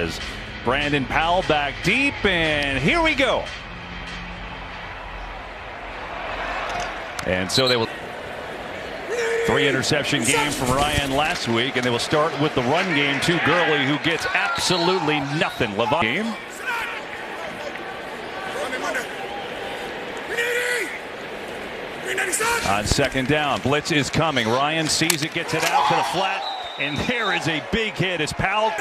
as Brandon Powell back deep, and here we go. And so they will. 3-interception game from Ryan last week, and they will start with the run game to Gurley, who gets absolutely nothing. Game. On second down, blitz is coming. Ryan sees it, gets it out to the flat, and there is a big hit as Powell.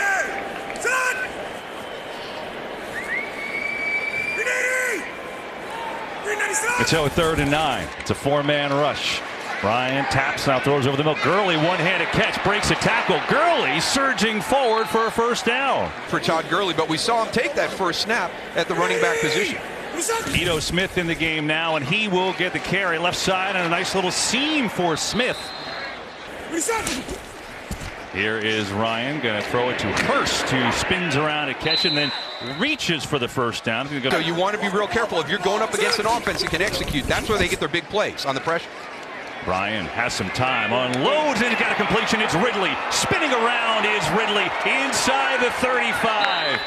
It's 3rd and 9. It's a 4-man rush. Ryan taps, now throws over the middle. Gurley, one-handed catch, breaks a tackle. Gurley surging forward for a first down. For Todd Gurley, but we saw him take that first snap at the running back position. Ito Smith in the game now, and he will get the carry left side, and a nice little seam for Smith. Here is Ryan, going to throw it to Hurst, who spins around to catch it and then reaches for the first down. So you want to be real careful. If you're going up against an offense that can execute, that's where they get their big plays, on the pressure. Ryan has some time, unloads, and got a completion. It's Ridley. Spinning around is Ridley inside the 35.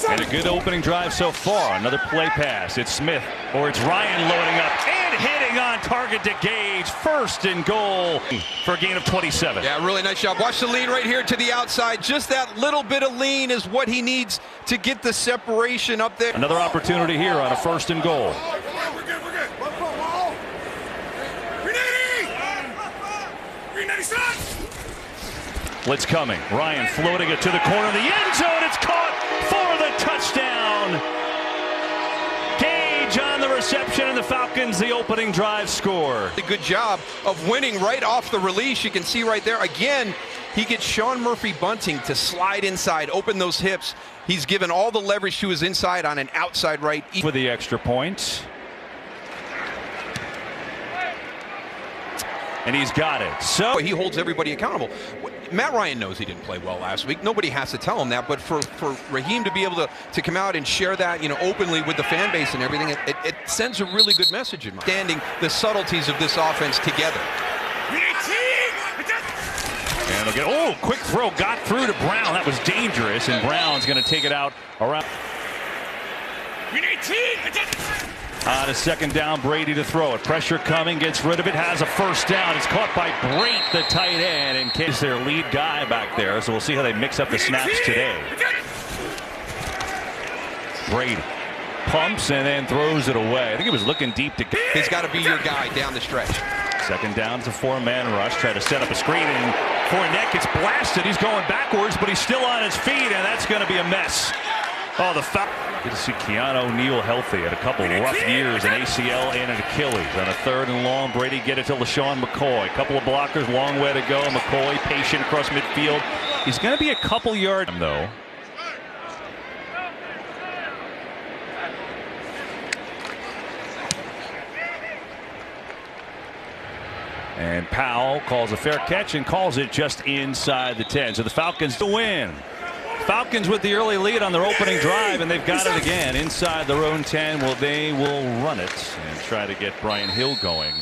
And a good opening drive so far. Another play pass. It's Smith, or it's Ryan loading up and hitting on target to Gage. 1st and goal for a gain of 27. Yeah, really nice job. Watch the lean right here to the outside. Just that little bit of lean is what he needs to get the separation up there. Another opportunity here on a 1st and goal. Blitz coming. Ryan floating it to the corner of the end zone. It's caught for the touchdown. Gage on the reception, and the Falcons, the opening drive score. A good job of winning right off the release. You can see right there. Again, he gets Sean Murphy Bunting to slide inside, open those hips. He's given all the leverage to his inside on an outside right. For the extra point. And he's got it. So he holds everybody accountable. Matt Ryan knows he didn't play well last week. Nobody has to tell him that. But for Raheem to be able to come out and share that, openly with the fan base and everything, it sends a really good message. Understanding the subtleties of this offense together. And they'll get, quick throw, got through to Brown. That was dangerous, and Brown's going to take it out around. On a second down, Brady to throw it. Pressure coming, gets rid of it, has a first down. It's caught by Brate, the tight end, and is their lead guy back there. So we'll see how they mix up the snaps today. Brady pumps and then throws it away. I think he was looking deep to. He's got to be your guy down the stretch. Second down, it's a 4-man rush. Try to set up a screen, and Fournette gets blasted. He's going backwards, but he's still on his feet, and that's going to be a mess. Oh, the foul. Good to see Keanu O'Neal healthy. Had a couple rough years, an ACL and an Achilles. On a 3rd and long, Brady get it to LaShawn McCoy. Couple of blockers, long way to go. McCoy patient across midfield. He's going to be a couple yards, though. And Powell calls a fair catch and calls it just inside the 10. So the Falcons to win. Falcons with the early lead on their opening drive, and they've got it again inside their own 10. Well, they will run it and try to get Brian Hill going.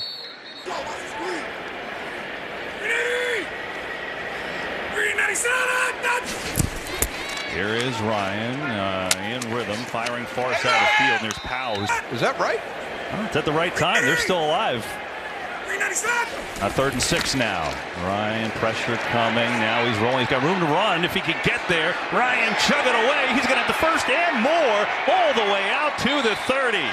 Here is Ryan in rhythm, firing far side of the field, and there's Powell. Is that right? Oh, it's at the right time. They're still alive. A 3rd and 6 now. Ryan, pressure coming. Now he's rolling. He's got room to run if he can get there. Ryan chugging away. He's going to have the first and more all the way out to the 30.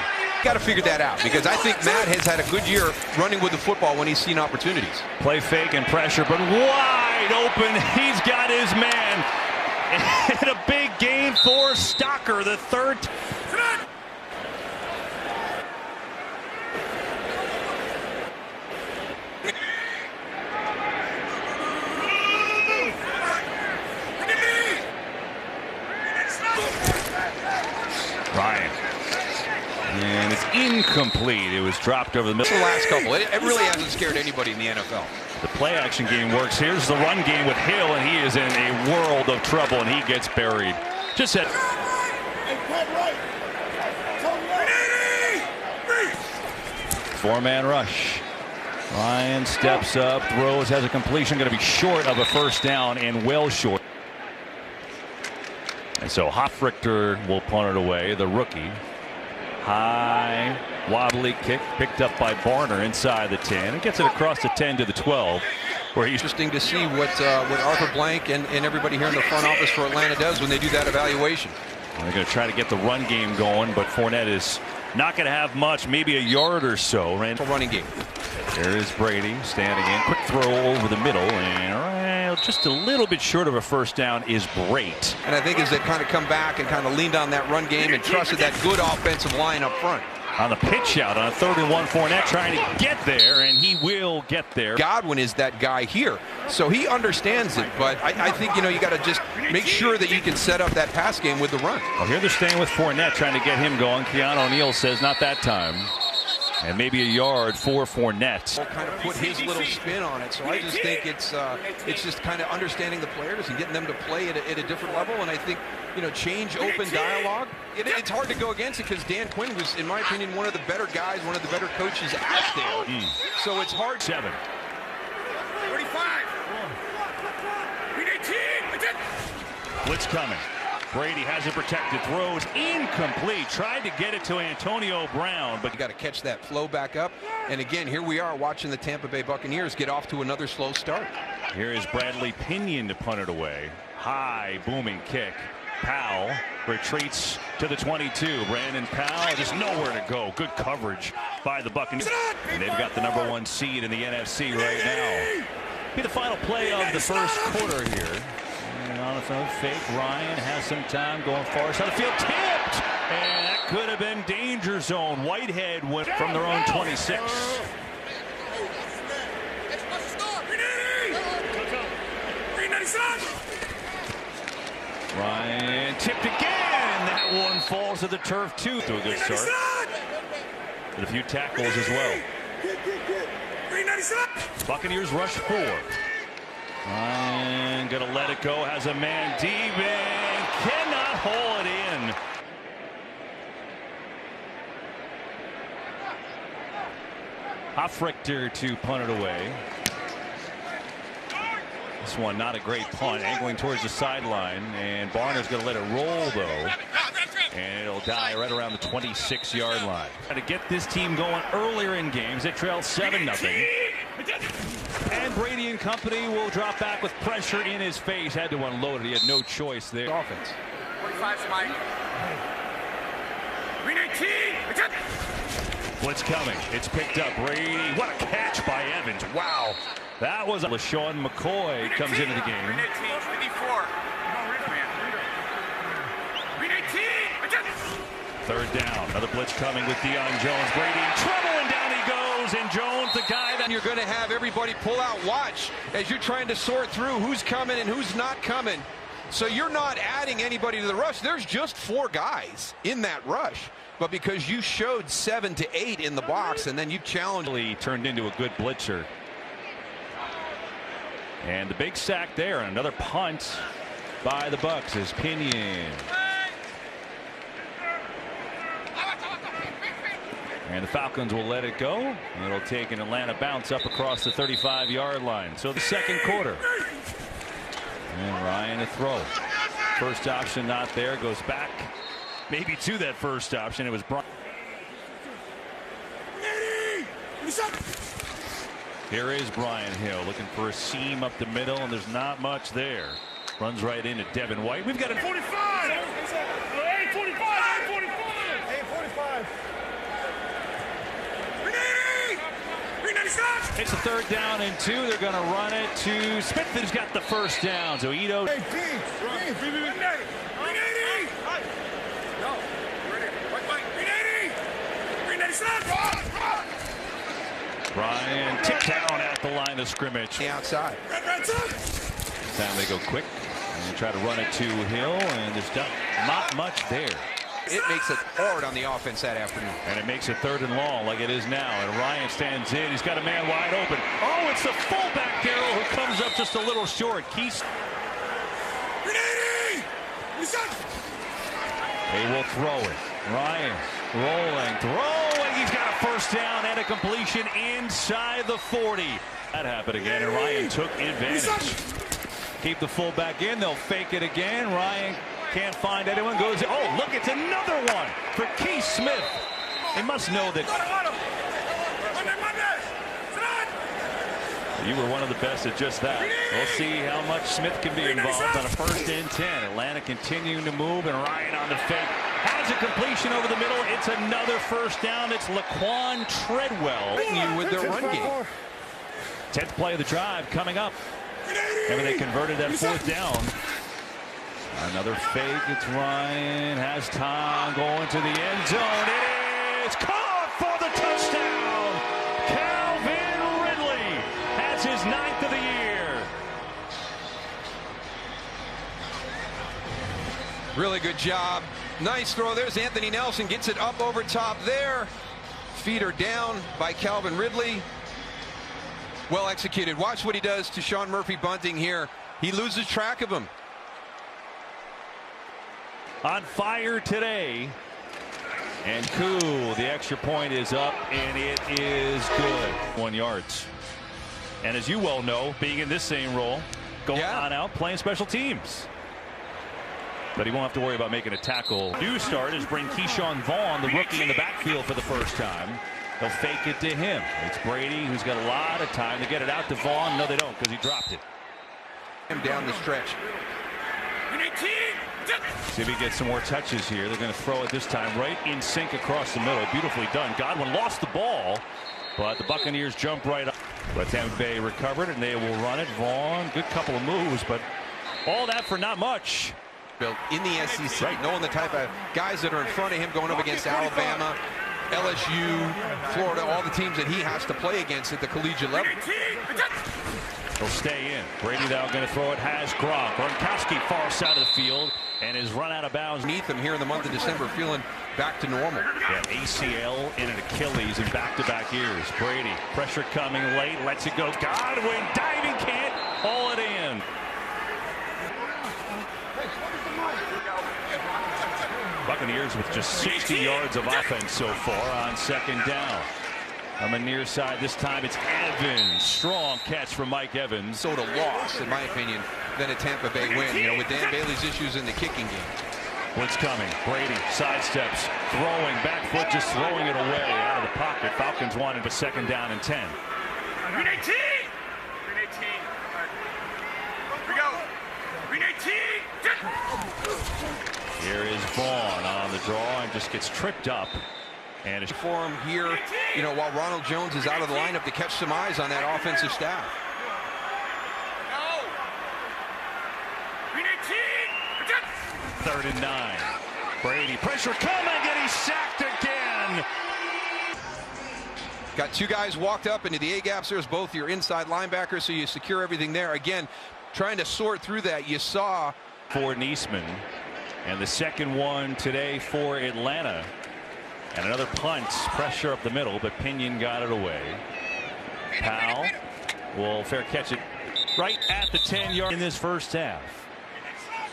Got to figure that out, because I think Matt has had a good year running with the football when he's seen opportunities. Play fake and pressure, but wide open. He's got his man. And a big gain for Stocker, the 3rd. Ryan. And it's incomplete. It was dropped over the middle. The last couple. It really hasn't scared anybody in the NFL. The play action game works. Here's the run game with Hill, and he is in a world of trouble, and he gets buried. Just said. 4-man rush. Ryan steps up, throws, has a completion, going to be short of a first down and well short. And so Hofrichter will punt it away, the rookie. High, wobbly kick picked up by Barner inside the 10. It gets it across the 10 to the 12. Where he's interesting to see what Arthur Blank and everybody here in the front office for Atlanta does when they do that evaluation. They're going to try to get the run game going, but Fournette is not going to have much, maybe a yard or so. Running game. There is Brady standing in. Quick throw over the middle, and just a little bit short of a first down is great. And I think as they kind of come back and kind of leaned on that run game and trusted that good offensive line up front. On the pitch out on a 3rd and 1, Fournette trying to get there, and he will get there. Godwin is that guy here, so he understands it. But I think, you got to just make sure that you can set up that pass game with the run. Well, here they're staying with Fournette, trying to get him going. Keanu O'Neal says not that time. And maybe a yard for Fournette. Kind of put his little spin on it. So I just think it's just kind of understanding the players and getting them to play at a different level. And I think, change open dialogue. It's hard to go against it because Dan Quinn was, in my opinion, one of the better guys, one of the better coaches out there. So it's hard. 7. 35. Blitz coming. Brady has it protected, throws incomplete, tried to get it to Antonio Brown, but you got to catch that flow back up. And again, here we are watching the Tampa Bay Buccaneers get off to another slow start. Here is Bradley Pinion to punt it away. High booming kick. Powell retreats to the 22. Brandon Powell just nowhere to go. Good coverage by the Buccaneers. And they've got the #1 seed in the NFC right now. Be the final play of the first quarter here. And on its own fake, Ryan has some time going far side of the field. Tipped! And that could have been danger zone. Whitehead went from their own 26. Ryan tipped again. That one falls to the turf too. To a good start. With a few tackles as well. Buccaneers rush 4. Ryan gonna let it go. Has a man deep and cannot haul it in. Hofrichter to punt it away. This one not a great punt, angling towards the sideline, and Barner's going to let it roll though, and it'll die right around the 26-yard line. To get this team going earlier in games, they trail 7-0, and Brady and company will drop back with pressure in his face. Had to unload it. He had no choice there. Offense. 45, Mike. 319. Blitz coming. It's picked up. Brady. What a catch by Evans. Wow. That was LaShawn McCoy comes into the game. 54. 3rd down. Another blitz coming with Deion Jones. Brady in trouble, and down he goes. And Jones, the guy that you're going to have everybody pull out watch as you're trying to sort through who's coming and who's not coming. So you're not adding anybody to the rush. There's just 4 guys in that rush. But because you showed 7 to 8 in the box, and then you challenged. He turned into a good blitzer. And the big sack there, and another punt by the Bucs is Pinion. And the Falcons will let it go. It'll take an Atlanta bounce up across the 35-yard line. So the second quarter. And Ryan a throw. First option not there. Goes back maybe to that first option. It was Brian. Here is Brian Hill looking for a seam up the middle, and there's not much there. Runs right into Devin White. We've got a 45. 45. 45. It's a 3rd down and 2. They're going to run it to Smith, who's got the first down. So Ito. Brian tipped down at the line of scrimmage. The outside. Time they go quick and try to run it to Hill, and there's not much there. It makes it hard on the offense that afternoon. And it makes it 3rd and long like it is now. And Ryan stands in. He's got a man wide open. Oh, it's the fullback, Darrell, who comes up just a little short. Keys. They will throw it. Ryan rolling, throwing. he's got a first down and a completion inside the 40. That happened again, and Ryan took advantage. Keep the fullback in. They'll fake it again. Ryan can't find anyone. Goes, oh, look, it's another one for Keith Smith. He must know that you were one of the best at just that. We'll see how much Smith can be involved on a 1st and 10. Atlanta continuing to move, and Ryan on the fake. Has a completion over the middle. It's another first down. It's Laquan Treadwell. You with their run game. 10th play of the drive coming up. Maybe they converted that 4th down. Another fake. It's Ryan. Has time going to the end zone. It is caught for the touchdown. Calvin Ridley has his 9th of the year. Really good job. Nice throw. There's Anthony Nelson. Gets it up over top there. Feet are down by Calvin Ridley. Well executed. Watch what he does to Sean Murphy Bunting here. He loses track of him. On fire today. And cool. The extra point is up, and it is good. 1 yards. And as you well know, being in this same role, going on out, playing special teams. But he won't have to worry about making a tackle. New start is bring Keyshawn Vaughn, the rookie, in the backfield for the first time. They'll fake it to him. It's Brady, who's got a lot of time to get it out to Vaughn. No, they don't, because he dropped it. Down the stretch. See if he gets some more touches here. They're going to throw it this time right in sync across the middle. Beautifully done. Godwin lost the ball, but the Buccaneers jump right up. But Tampa Bay recovered, and they will run it. Vaughn, good couple of moves, but all that for not much. Built in the SEC, right, knowing the type of guys that are in front of him going up against Alabama, LSU, Florida, all the teams that he has to play against at the collegiate level. He'll stay in. Brady now going to throw it. Has Gronk. Gronkowski far side of the field and is run out of bounds. Beneath him here in the month of December, feeling back to normal. Yeah, ACL and an Achilles in back-to-back years. Brady, pressure coming late, lets it go. Godwin diving, can't haul it in. Buccaneers with just 60 yards of offense so far on 2nd down. On the near side this time, it's Evans. Strong catch from Mike Evans. So to loss, in my opinion, than a Tampa Bay win. You know, with Dan Bailey's issues in the kicking game. Blitz coming. Brady sidesteps, throwing, back foot, just throwing it away out of the pocket. Falcons wanted a 2nd down and 10. Green 18. Green 18. Here we go. Green 18. Here is Vaughn on the draw and just gets tripped up. And it's for him here, you know, while Ronald Jones is out of the lineup to catch some eyes on that offensive staff. No. Green 18. 3rd and 9. Brady, pressure coming, and he's sacked again. Got 2 guys walked up into the A-gaps. There's both your inside linebackers, so you secure everything there. Again, trying to sort through that. You saw for Niesman, and the 2nd one today for Atlanta. And another punt, pressure up the middle, but Pinion got it away. Powell will fair catch it right at the 10-yard in this first half.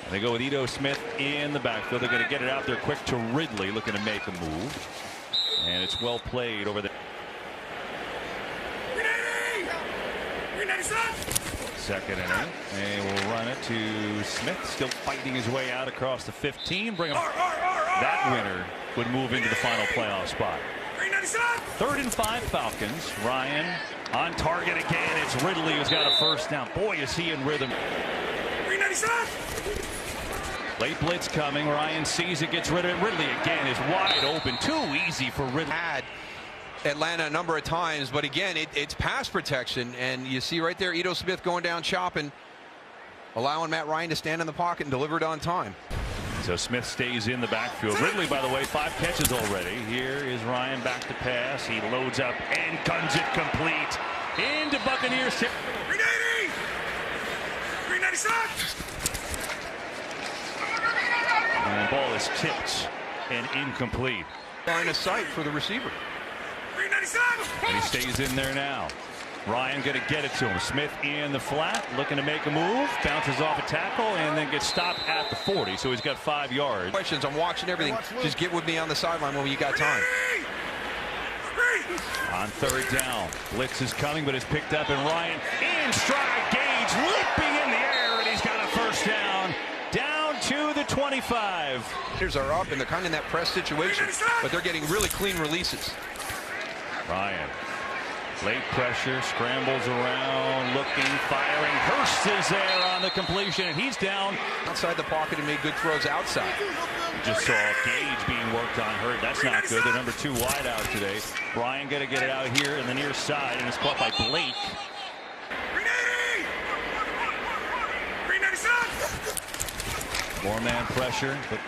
And they go with Ito Smith in the backfield. They're going to get it out there quick to Ridley, looking to make a move. And it's well played over there. 2nd and 8. They will run it to Smith, still fighting his way out across the 15. Bring him. That winner would move into the final playoff spot. 3rd and 5 Falcons. Ryan on target again. It's Ridley who's got a first down. Boy, is he in rhythm. Late blitz coming. Ryan sees it, gets rid of it. Ridley again is wide open. Too easy for Ridley. Had Atlanta a number of times, but again, it's pass protection, and you see right there Ito Smith going down chopping, allowing Matt Ryan to stand in the pocket and deliver it on time. So Smith stays in the backfield. Ridley, by the way, 5 catches already. Here is Ryan back to pass. He loads up and guns it complete into Buccaneers. Green 80. Green 96. And the ball is tipped and incomplete. Line of sight for the receiver. Green 97. And he stays in there now. Ryan going to get it to him. Smith in the flat, looking to make a move, bounces off a tackle, and then gets stopped at the 40. So he's got 5 yards. Questions. I'm watching everything. Just get with me on the sideline when you got time. On third down, blitz is coming, but it's picked up, and Ryan in stride. Gage leaping in the air, and he's got a first down. Down to the 25. Hitters are up, and they're kind of in that press situation, but they're getting really clean releases. Ryan, late pressure, scrambles around, looking, firing. Hurst is there on the completion, and he's down. Outside the pocket and made good throws outside. Just saw Gage being worked on. Hurt. That's not good. The number 2 wide out today. Ryan got to get it out here in the near side, and it's caught by Blake. 4-man pressure, but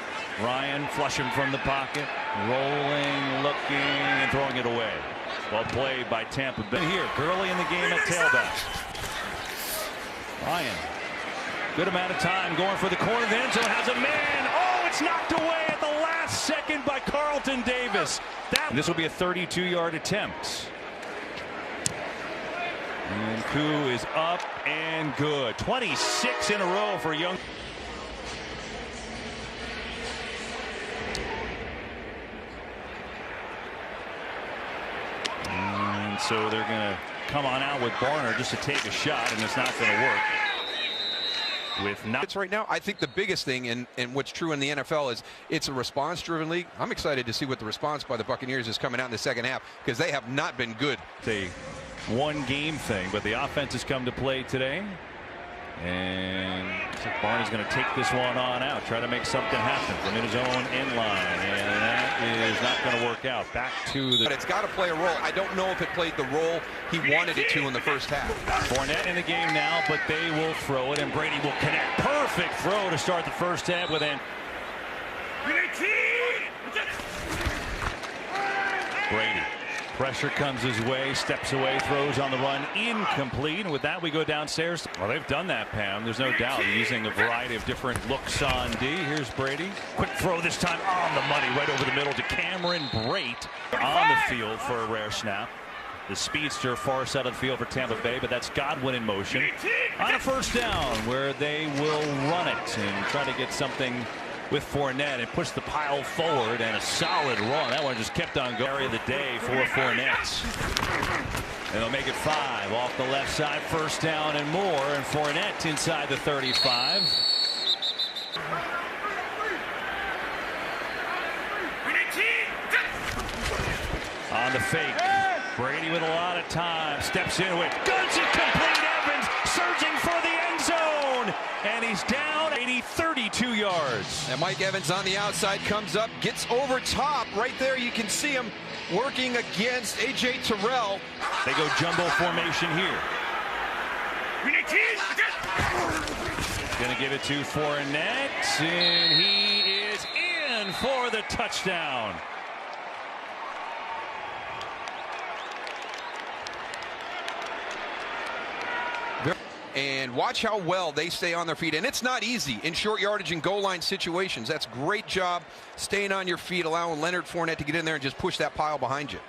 Ryan flushing from the pocket, rolling, looking, and throwing it away. Well played by Tampa Bay. Here, early in the game at tailback. Ryan, good amount of time going for the corner of the end zone, has a man. Oh, it's knocked away at the last second by Carlton Davis. This will be a 32-yard attempt. And Koo is up and good. 26 in a row for Young. And so they're going to come on out with Barner just to take a shot, and it's not going to work. It's right now, I think the biggest thing, and what's true in the NFL, is it's a response-driven league. I'm excited to see what the response by the Buccaneers is coming out in the second half, because they have not been good. It's a one-game thing, but the offense has come to play today. And looks like Barney's going to take this one on out, try to make something happen from in his own end line, and that is not going to work out. Back to the. But it's got to play a role. I don't know if it played the role he wanted it to in the first half. Fournette in the game now, but they will throw it, and Brady will connect. Perfect throw to start the first half with an. Brady. Pressure comes his way, steps away, throws on the run, incomplete. And with that, we go downstairs. Well, they've done that, Pam. There's no doubt. They're using a variety of different looks on D. Here's Brady. Quick throw this time on the money, right over the middle to Cameron Brate on the field for a rare snap. The speedster far side of the field for Tampa Bay, but that's Godwin in motion. On a first down where they will run it and try to get something with Fournette and push the pile forward, and a solid run. That one just kept on going. Of the day for Fournette. And they'll make it 5 off the left side. First down and more, and Fournette inside the 35. On the fake. Brady with a lot of time. Steps into it. Guns it complete. Evans surging for the end zone. And he's down 32 yards. And Mike Evans on the outside comes up, gets over top. Right there you can see him working against A.J. Terrell. They go jumbo formation here. Going to give it to Fournette, and he is in for the touchdown. And watch how well they stay on their feet. And it's not easy in short yardage and goal line situations. That's great job staying on your feet, allowing Leonard Fournette to get in there and just push that pile behind you.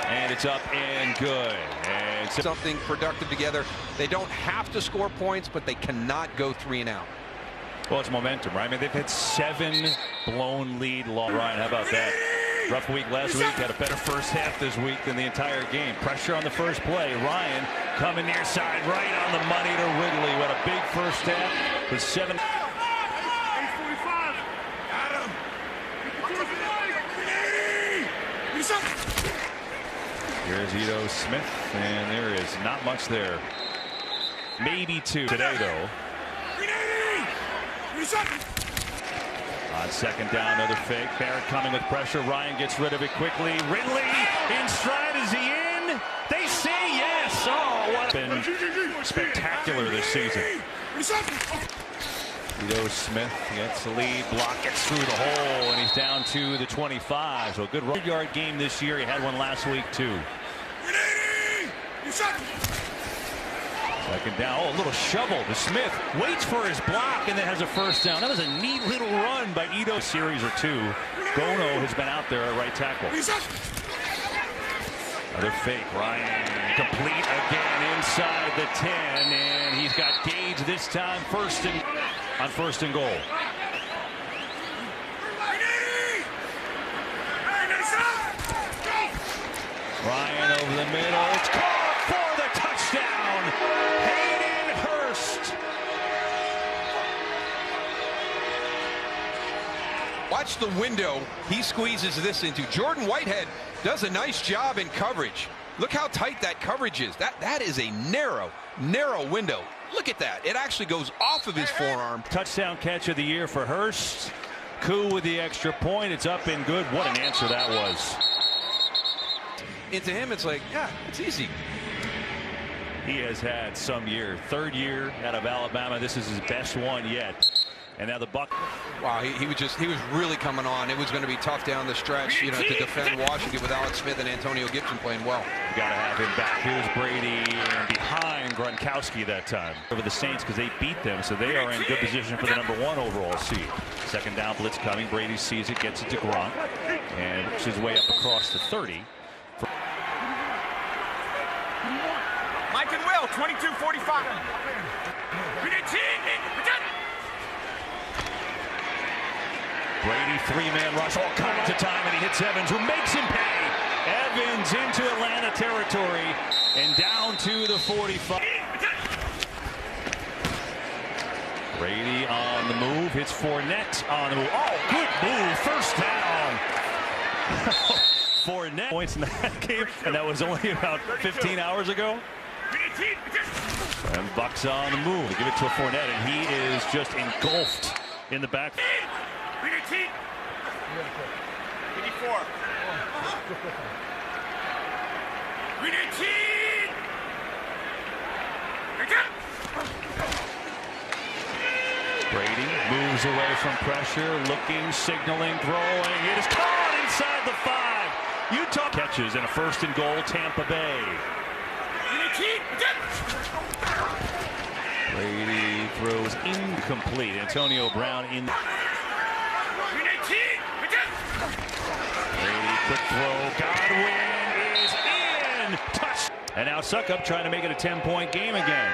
And it's up and good. And something productive together. They don't have to score points, but they cannot go 3 and out. Well, it's momentum, right? I mean, they've had 7 blown lead loss. Ryan, how about that? Rough week last week, had a better first half this week than the entire game. Pressure on the first play. Ryan coming near side, right on the money to Ridley. What a big first half with 7. Here's Ito Smith, and there is not much there. Maybe 2 today, though. On second down, another fake. Barrett coming with pressure. Ryan gets rid of it quickly. Ridley in stride. Is he in? They say yes. Oh, what's been spectacular this season. Ito Smith gets the lead. Block gets through the hole, and he's down to the 25. So a good 100-yard game this year. He had one last week, too. Second down. Oh, a little shovel to Smith. Waits for his block and then has a first down. That was a neat little run by Ito. Series or 2. Gono has been out there at right tackle. Another fake. Ryan complete again inside the 10. And he's got Gage this time on first and goal. watch the window he squeezes this into. Jordan Whitehead does a nice job in coverage. Look how tight that coverage is. That is a narrow window. Look at that. It actually goes off of his forearm. Touchdown catch of the year for Hurst. Koo with the extra point. It's up and good. What an answer that was. Into him, it's like, yeah, it's easy. He has had some year. Third year out of Alabama. This is his best one yet. And now the Buck. Wow, he was really coming on. It was going to be tough down the stretch, you know, to defend Washington with Alex Smith and Antonio Gibson playing well. Got to have him back. Here's Brady and behind Gronkowski that time over the Saints because they beat them, so they are in good position for the #1 overall seed. Second down blitz coming. Brady sees it, gets it to Gronk, and works his way up across the 30. Mike and Will, 22-45. Brady, three-man rush, all kinds of time, and he hits Evans, who makes him pay. Evans into Atlanta territory and down to the 45. Brady on the move, hits Fournette on the move. Oh, good move, first down. Fournette points in that game, and that was only about 15 hours ago. And Bucks on the move. They give it to Fournette, and he is just engulfed in the back. 54. Brady moves away from pressure, looking, signaling, throwing. It is caught inside the 5. Utah catches and a 1st and goal, Tampa Bay. Brady throws incomplete. Antonio Brown in. Brady, quick throw. Godwin is in. Touch. And now Suckup trying to make it a 10-point game again.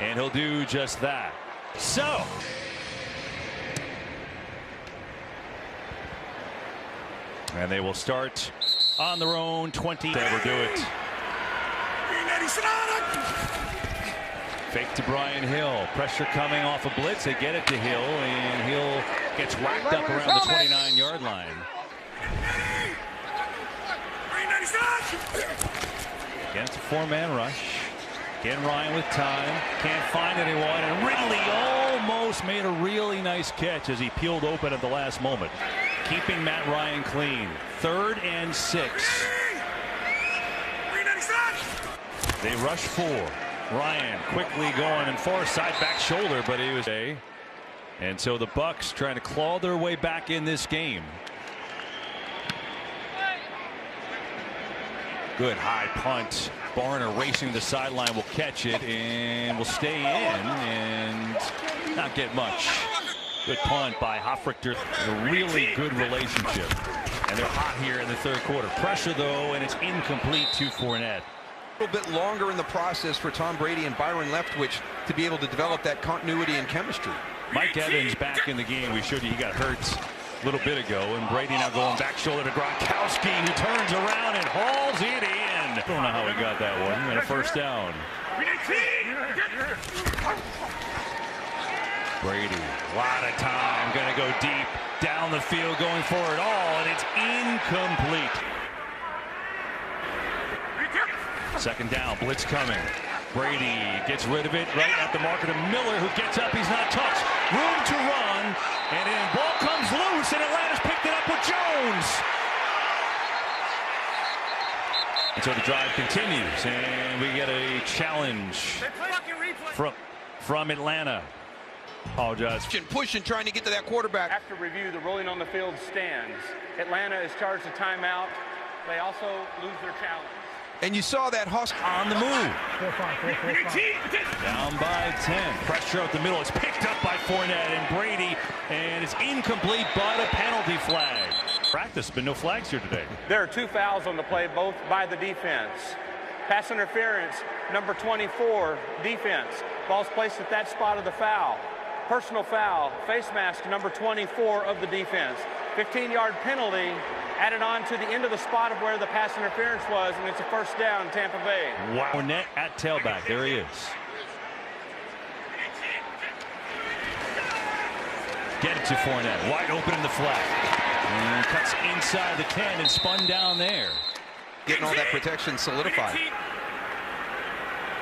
And he'll do just that. So. And they will start on their own 20. Never do it. Fake to Brian Hill. Pressure coming off a blitz. They get it to Hill, and Hill gets whacked up around the 29-yard line. Again, it's a 4-man rush. Again, Ryan with time. Can't find anyone, and Ridley almost made a really nice catch as he peeled open at the last moment. Keeping Matt Ryan clean. 3rd and 6. They rush 4. Ryan quickly going and far side back shoulder, but he was a. And so the Bucks trying to claw their way back in this game. Good high punt. Barner racing the sideline will catch it and will stay in and not get much. Good punt by Hofrichter. A really good relationship. And they're hot here in the 3rd quarter. Pressure though, and it's incomplete to Fournette. A little bit longer in the process for Tom Brady and Byron Leftwich to be able to develop that continuity and chemistry. Mike Evans back in the game. We showed you he got hurt a little bit ago, and Brady now going back shoulder to Gronkowski, who turns around and hauls it in. I don't know how he got that one. And a 1st down. Brady, a lot of time, gonna go deep down the field, going for it all, and it's incomplete. 2nd down, blitz coming. Brady gets rid of it right at the marker to Miller, who gets up. He's not touched. Room to run, and then ball comes loose, and Atlanta's picked it up with Jones. And so the drive continues, and we get a challenge from Atlanta. Apologize. Pushing, trying to get to that quarterback. After review, the ruling on the field stands. Atlanta is charged a timeout. They also lose their challenge. And you saw that Husk on the move. Down by 10. Pressure up the middle. It's picked up by Fournette and Brady, and it's incomplete, but a penalty flag. Practice, but no flags here today. There are 2 fouls on the play, both by the defense. Pass interference, number 24, defense. Ball's placed at that spot of the foul. Personal foul, face mask, number 24 of the defense. 15-yard penalty added on to the end of the spot of where the pass interference was, and it's a 1st down, Tampa Bay. Wow. Fournette at tailback. There he is. Get it to Fournette. Wide open in the flat. And cuts inside the 10 and spun down there. Getting all that protection solidified.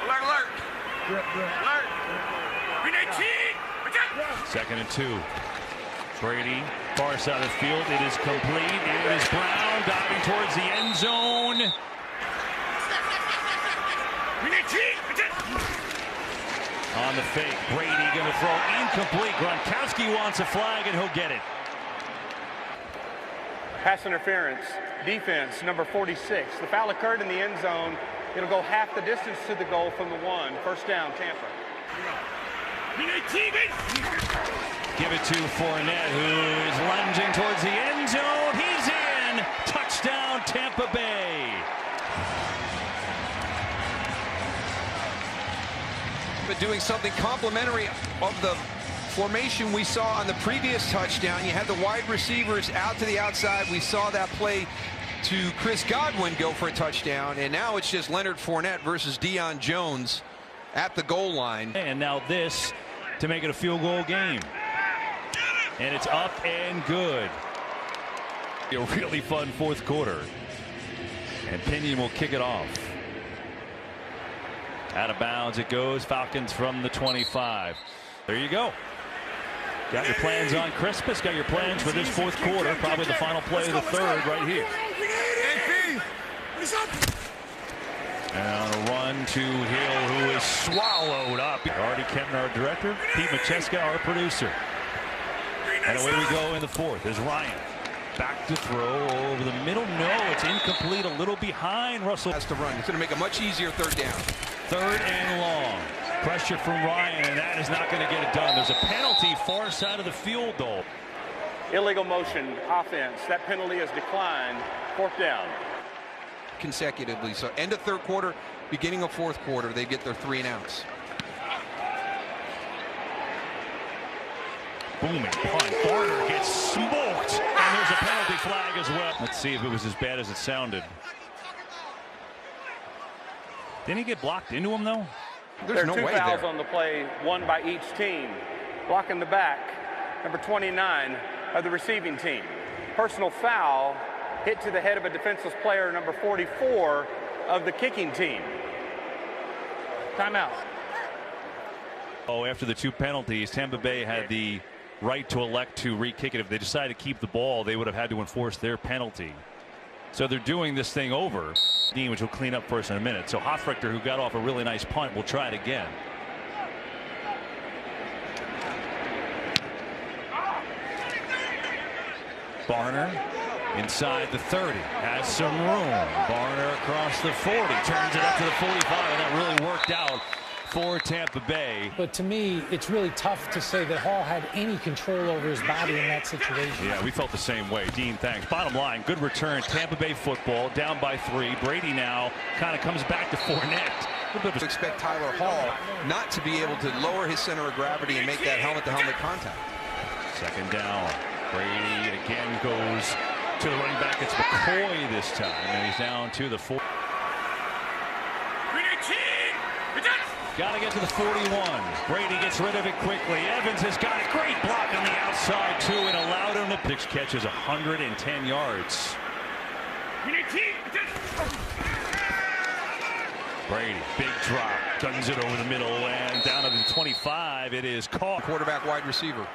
Alert, alert. Alert. Second and 2. Brady, far side of the field. It is complete. It is Brown diving towards the end zone. On the fake, Brady going to throw incomplete. Gronkowski wants a flag, and he'll get it. Pass interference, defense, number 46. The foul occurred in the end zone. It'll go half the distance to the goal from the 1. First down, Tampa. Give it to Fournette, who is lunging towards the end zone. He's in. Touchdown, Tampa Bay. But doing something complementary of the formation we saw on the previous touchdown. You had the wide receivers out to the outside. We saw that play to Chris Godwin go for a touchdown, and now it's just Leonard Fournette versus Deion Jones at the goal line. And now this to make it a field goal game. And it's up and good. A really fun fourth quarter. And Pinion will kick it off. Out of bounds it goes. Falcons from the 25. There you go. Got your plans on Christmas. Got your plans for this fourth quarter. Probably the final play of the third right here. And a run to Hill, who is swallowed up. Artie Kempner, our director. Pete Macheska, our producer. And away we go in the fourth. There's Ryan. Back to throw over the middle. No, it's incomplete. A little behind. Russell has to run. It's going to make a much easier third down. Third and long. Pressure from Ryan, and that is not going to get it done. There's a penalty far side of the field, though. Illegal motion offense. That penalty is declined. Fourth down. Consecutively. So end of third quarter, beginning of fourth quarter, they get their 3 and outs. Booming punt. Barner gets smoked, and there's a penalty flag as well. Let's see if it was as bad as it sounded. Didn't he get blocked into him, though? There's There no are 2 way fouls there. on the play, 1 by each team. Blocking the back, number 29 of the receiving team. Personal foul, hit to the head of a defenseless player, number 44 of the kicking team. Timeout. Oh, after the 2 penalties, Tampa Bay had the right to elect to re-kick it. If they decided to keep the ball, they would have had to enforce their penalty. So they're doing this thing over, which will clean up for us in a minute. So Hofrichter, who got off a really nice punt, will try it again. Barner inside the 30, has some room. Barner across the 40, turns it up to the 45, and that really worked out for Tampa Bay. But to me, it's really tough to say that Hall had any control over his body in that situation. Yeah, we felt the same way. Dean, thanks. Bottom line, good return. Tampa Bay football down by 3. Brady now kind of comes back to Fournette. Expect Tyler Hall not to be able to lower his center of gravity and make that helmet-to-helmet contact. Second down. Brady again goes to the running back. It's McCoy this time, and he's down to the 4. Got to get to the 41. Brady gets rid of it quickly. Evans has got a great block on the outside, too, and allowed him to pitch catches 110 yards. Brady, big drop, guns it over the middle, and down to the 25. It is caught. Quarterback, wide receiver.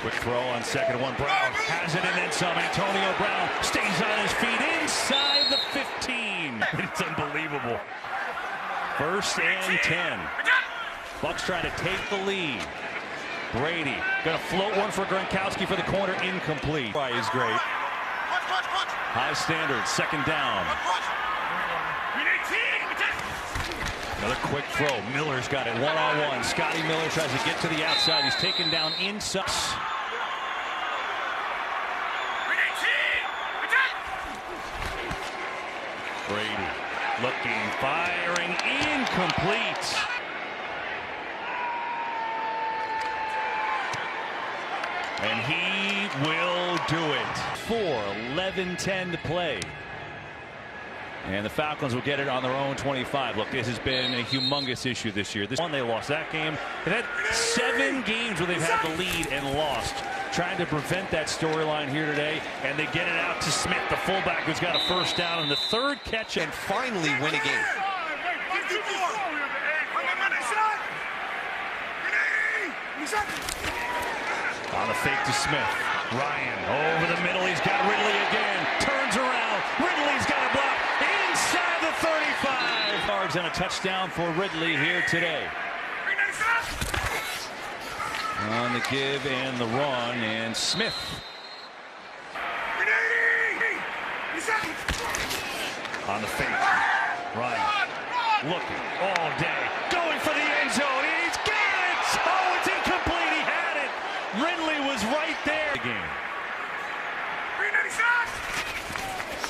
Quick throw on second one. Brown has it and then some. Antonio Brown stays on his feet inside the 15. It's unbelievable. First and 10. Bucks trying to take the lead. Brady gonna float one for Gronkowski for the corner. Incomplete. Is great. High standard. Second down. Another quick throw. Miller's got it one-on-one. Scotty Miller tries to get to the outside. He's taken down inside. Brady looking, firing, incomplete. And he will do it. 4:11:10 to play. And the Falcons will get it on their own 25. Look, this has been a humongous issue this year. This one, they lost that game. They've had 7 games where they've had the lead and lost. Trying to prevent that storyline here today, and they get it out to Smith, the fullback, who's got a first down in the 3rd catch and finally win a game. On the fake to Smith. Ryan over the middle. He's got Ridley again. Turns around. Ridley's got a block inside the 35 yards and a touchdown for Ridley here today. On the give and the run, and Smith. On the fake. Ryan looking all day. Going for the end zone. He's got it! Oh, it's incomplete. He had it. Ridley was right there. The game.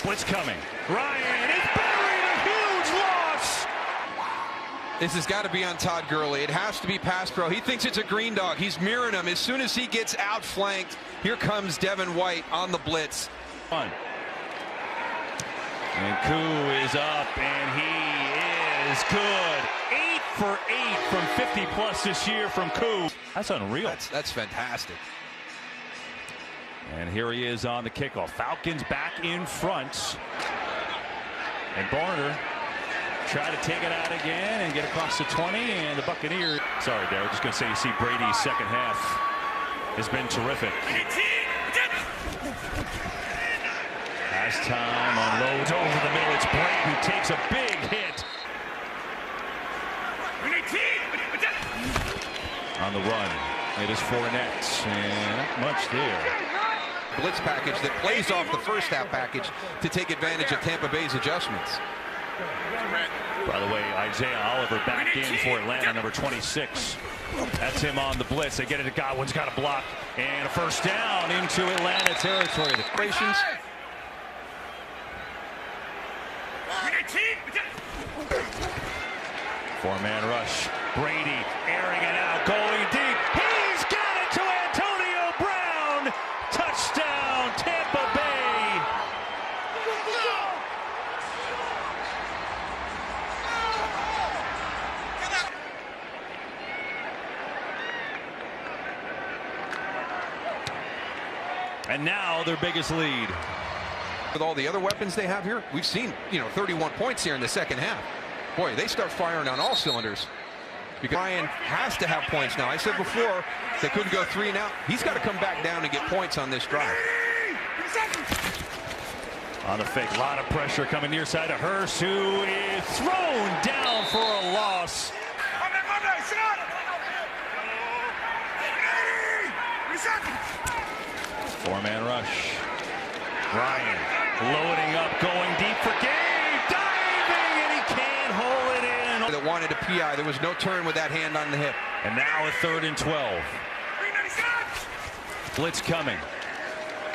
Blitz coming. Ryan is buried. A huge loss. This has got to be on Todd Gurley. It has to be pass pro. He thinks it's a green dog. He's mirroring him. As soon as he gets outflanked, here comes Devin White on the blitz. And Koo is up, and he is good. 8 for 8 from 50+ this year from Koo. That's unreal. That's fantastic. And here he is on the kickoff. Falcons back in front. And Barner try to take it out again and get across the 20, and the Buccaneers. Sorry, Derek. Just going to say, you see Brady's second half has been terrific. As time unloads over the middle, it's Brady who takes a big hit. On the run, it is Fournette, and not much there. Blitz package that plays off the first half package to take advantage of Tampa Bay's adjustments. By the way, Isaiah Oliver back in for Atlanta, number 26. That's him on the blitz. They get it to Godwin's got a block and a first down into Atlanta territory. The creations. Four-man rush. Brady airing it out, going deep. He's got it to Antonio Brown. Touchdown, Tampa Bay. And now their biggest lead. With all the other weapons they have here, we've seen, 31 points here in the second half. Boy, they start firing on all cylinders. Because Ryan has to have points now. I said before, they couldn't go 3 and out. He's got to come back down and get points on this drive. On the fake, a lot of pressure coming near side of Hurst, who is thrown down for a loss. Four-man rush. Ryan loading up, going deep for Gabe, diving, and he can't hold it in. That wanted a PI. There was no turn with that hand on the hip. And now a 3rd and 12. Blitz coming.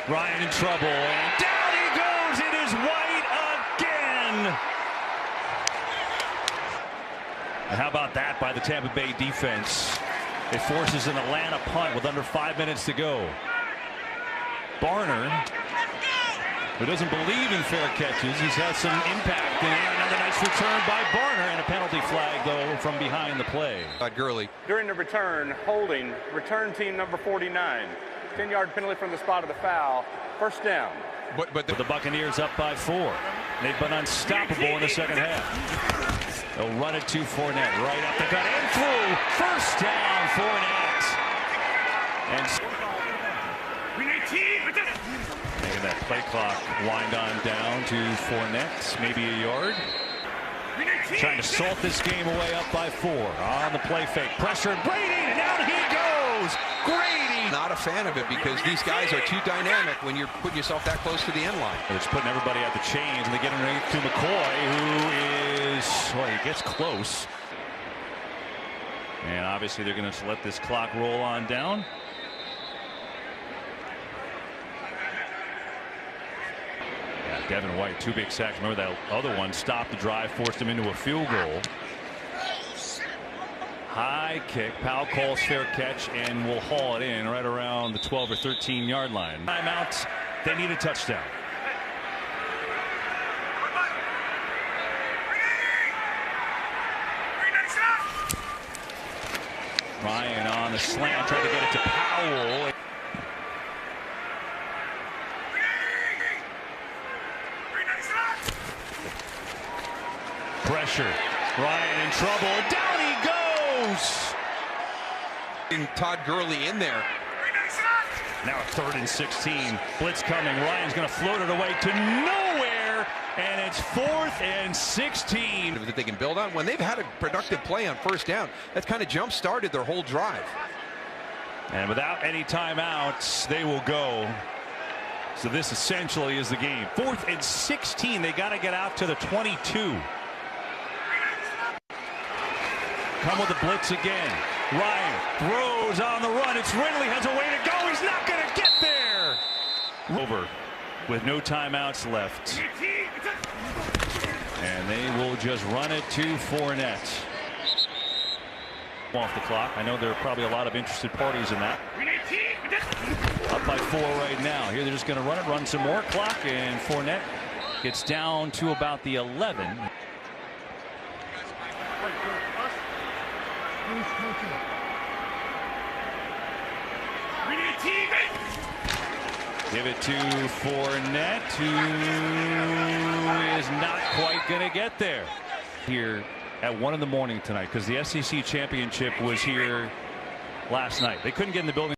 Ryan in trouble, and down he goes. It is White again. And how about that by the Tampa Bay defense? It forces an Atlanta punt with under 5 minutes to go. Barner, who doesn't believe in fair catches, he's had some impact. And another nice return by Barner, and a penalty flag, though, from behind the play. Gurley. During the return, holding, return team number 49. 10-yard penalty from the spot of the foul. First down. But the Buccaneers up by 4. They've been unstoppable in the second half. They'll run it to Fournette, right up the gut and through. First down, Fournette. And making that play clock wind on down to Fournette, maybe a yard. Trying to salt this game away, up by 4. On the play fake, pressure, and Brady, and down he goes. Grady. Not a fan of it because these guys are too dynamic when you're putting yourself that close to the end line. They're just putting everybody at the chains, and they get underneath to McCoy, who is, well, he gets close. And obviously they're going to let this clock roll on down. Yeah, Devin White, 2 big sacks. Remember that other one stopped the drive, forced him into a field goal. High kick. Powell calls fair catch and will haul it in right around the 12 or 13 yard line. Timeouts. They need a touchdown. on the slant, tried to get it to Powell. Pressure. Ryan in trouble. Down he goes. Todd Gurley in there. Now a 3rd and 16. Blitz coming. Ryan's going to float it away to nowhere. And it's 4th and 16. That they can build on. When they've had a productive play on 1st down, that's kind of jump-started their whole drive. And without any timeouts, they will go. So this essentially is the game. 4th and 16. They got to get out to the 22. Come with the blitz again. Ryan throws on the run. It's Ridley, has a way to go. He's not going to get there. Over with no timeouts left. And they will just run it to Fournette. Off the clock. I know there are probably a lot of interested parties in that. Up by 4 right now. Here they're just going to run it, run some more clock, and Fournette gets down to about the 11. Give it to Fournette, who is not quite going to get there. Here at 1 in the morning tonight, because the SEC championship was here last night. They couldn't get in the building.